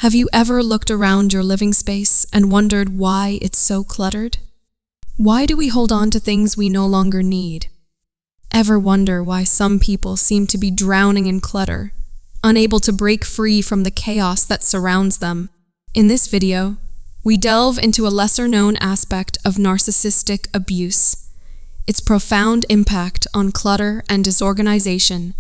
Have you ever looked around your living space and wondered why it's so cluttered? Why do we hold on to things we no longer need? Ever wonder why some people seem to be drowning in clutter, unable to break free from the chaos that surrounds them? In this video, we delve into a lesser-known aspect of narcissistic abuse, its profound impact on clutter and disorganization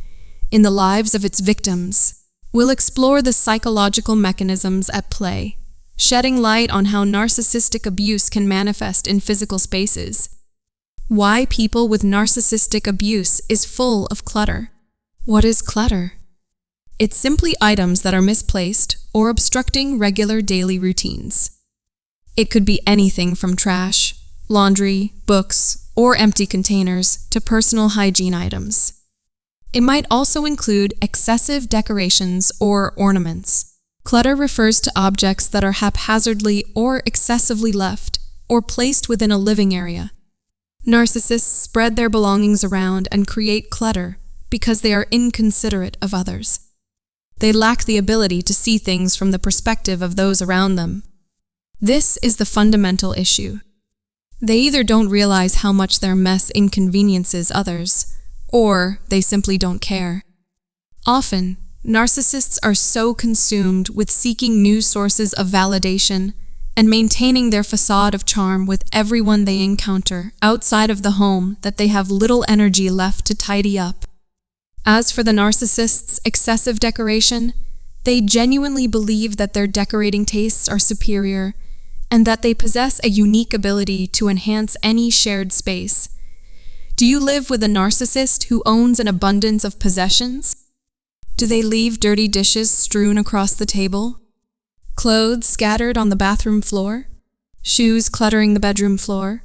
in the lives of its victims. We'll explore the psychological mechanisms at play, shedding light on how narcissistic abuse can manifest in physical spaces. Why people with narcissistic abuse is full of clutter. What is clutter? It's simply items that are misplaced or obstructing regular daily routines. It could be anything from trash, laundry, books, or empty containers to personal hygiene items. It might also include excessive decorations or ornaments. Clutter refers to objects that are haphazardly or excessively left or placed within a living area. Narcissists spread their belongings around and create clutter because they are inconsiderate of others. They lack the ability to see things from the perspective of those around them. This is the fundamental issue. They either don't realize how much their mess inconveniences others, or they simply don't care. Often, narcissists are so consumed with seeking new sources of validation and maintaining their facade of charm with everyone they encounter outside of the home that they have little energy left to tidy up. As for the narcissist's excessive decoration, they genuinely believe that their decorating tastes are superior and that they possess a unique ability to enhance any shared space. Do you live with a narcissist who owns an abundance of possessions? Do they leave dirty dishes strewn across the table? Clothes scattered on the bathroom floor? Shoes cluttering the bedroom floor?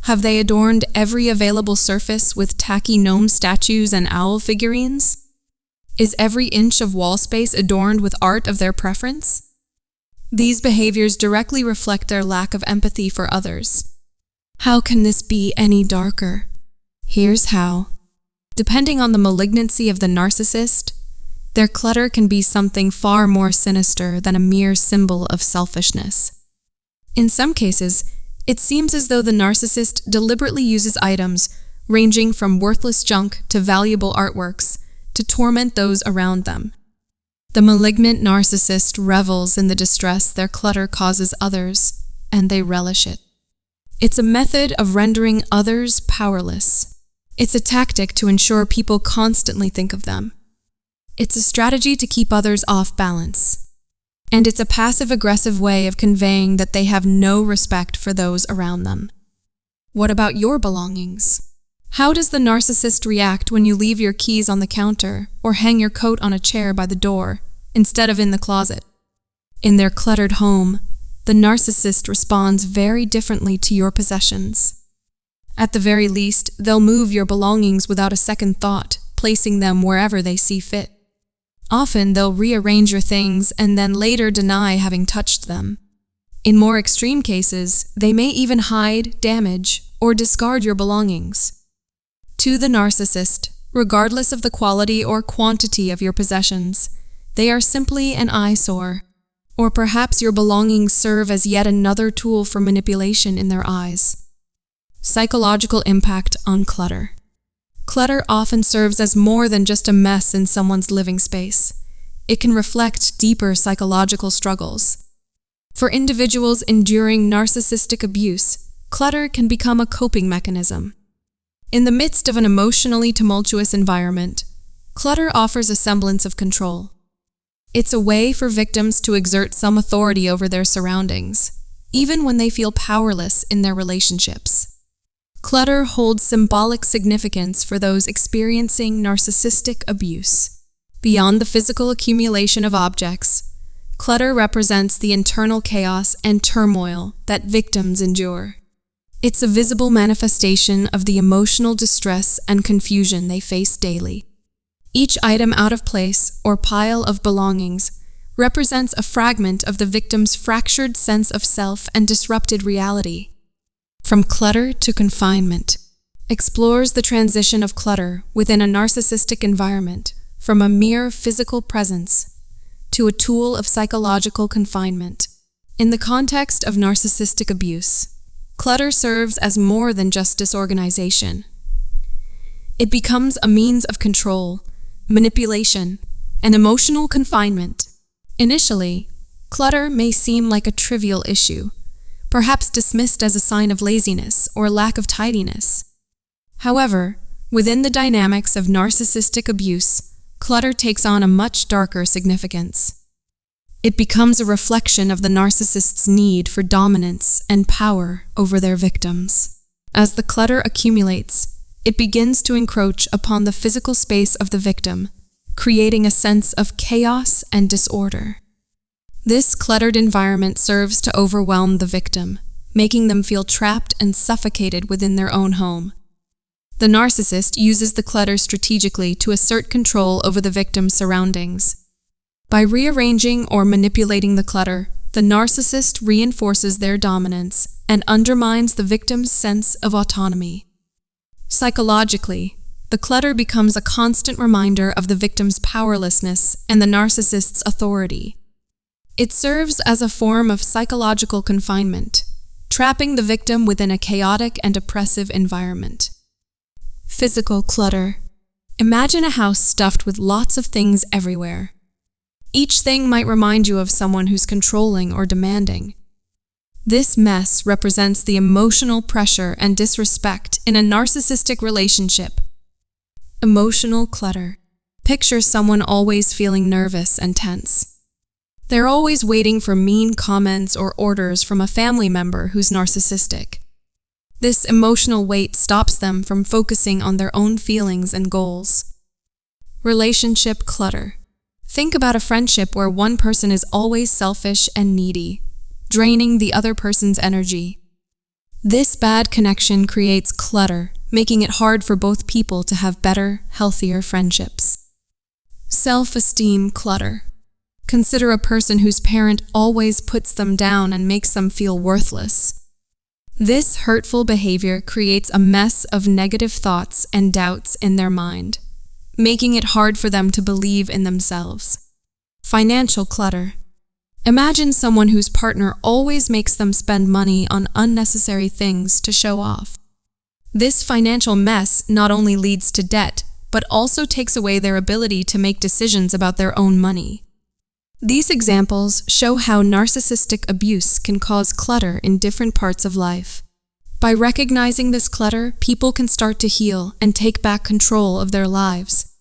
Have they adorned every available surface with tacky gnome statues and owl figurines? Is every inch of wall space adorned with art of their preference? These behaviors directly reflect their lack of empathy for others. How can this be any darker? Here's how. Depending on the malignancy of the narcissist, their clutter can be something far more sinister than a mere symbol of selfishness. In some cases, it seems as though the narcissist deliberately uses items ranging from worthless junk to valuable artworks to torment those around them. The malignant narcissist revels in the distress their clutter causes others, and they relish it. It's a method of rendering others powerless. It's a tactic to ensure people constantly think of them. It's a strategy to keep others off balance. And it's a passive-aggressive way of conveying that they have no respect for those around them. What about your belongings? How does the narcissist react when you leave your keys on the counter or hang your coat on a chair by the door instead of in the closet? In their cluttered home, the narcissist responds very differently to your possessions. At the very least, they'll move your belongings without a second thought, placing them wherever they see fit. Often, they'll rearrange your things and then later deny having touched them. In more extreme cases, they may even hide, damage, or discard your belongings. To the narcissist, regardless of the quality or quantity of your possessions, they are simply an eyesore. Or perhaps your belongings serve as yet another tool for manipulation in their eyes. Psychological impact on clutter. Clutter often serves as more than just a mess in someone's living space. It can reflect deeper psychological struggles. For individuals enduring narcissistic abuse, clutter can become a coping mechanism. In the midst of an emotionally tumultuous environment, clutter offers a semblance of control. It's a way for victims to exert some authority over their surroundings, even when they feel powerless in their relationships. Clutter holds symbolic significance for those experiencing narcissistic abuse. Beyond the physical accumulation of objects, clutter represents the internal chaos and turmoil that victims endure. It's a visible manifestation of the emotional distress and confusion they face daily. Each item out of place or pile of belongings represents a fragment of the victim's fractured sense of self and disrupted reality. From clutter to confinement explores the transition of clutter within a narcissistic environment from a mere physical presence to a tool of psychological confinement. In the context of narcissistic abuse, clutter serves as more than just disorganization. It becomes a means of control, manipulation, and emotional confinement. Initially, clutter may seem like a trivial issue, perhaps dismissed as a sign of laziness or lack of tidiness. However, within the dynamics of narcissistic abuse, clutter takes on a much darker significance. It becomes a reflection of the narcissist's need for dominance and power over their victims. As the clutter accumulates, it begins to encroach upon the physical space of the victim, creating a sense of chaos and disorder. This cluttered environment serves to overwhelm the victim, making them feel trapped and suffocated within their own home. The narcissist uses the clutter strategically to assert control over the victim's surroundings. By rearranging or manipulating the clutter, the narcissist reinforces their dominance and undermines the victim's sense of autonomy. Psychologically, the clutter becomes a constant reminder of the victim's powerlessness and the narcissist's authority. It serves as a form of psychological confinement, trapping the victim within a chaotic and oppressive environment. Physical clutter. Imagine a house stuffed with lots of things everywhere. Each thing might remind you of someone who's controlling or demanding. This mess represents the emotional pressure and disrespect in a narcissistic relationship. Emotional clutter. Picture someone always feeling nervous and tense. They're always waiting for mean comments or orders from a family member who's narcissistic. This emotional weight stops them from focusing on their own feelings and goals. Relationship clutter. Think about a friendship where one person is always selfish and needy, draining the other person's energy. This bad connection creates clutter, making it hard for both people to have better, healthier friendships. Self-esteem clutter. Consider a person whose parent always puts them down and makes them feel worthless. This hurtful behavior creates a mess of negative thoughts and doubts in their mind, making it hard for them to believe in themselves. Financial clutter. Imagine someone whose partner always makes them spend money on unnecessary things to show off. This financial mess not only leads to debt, but also takes away their ability to make decisions about their own money. These examples show how narcissistic abuse can cause clutter in different parts of life. By recognizing this clutter, people can start to heal and take back control of their lives.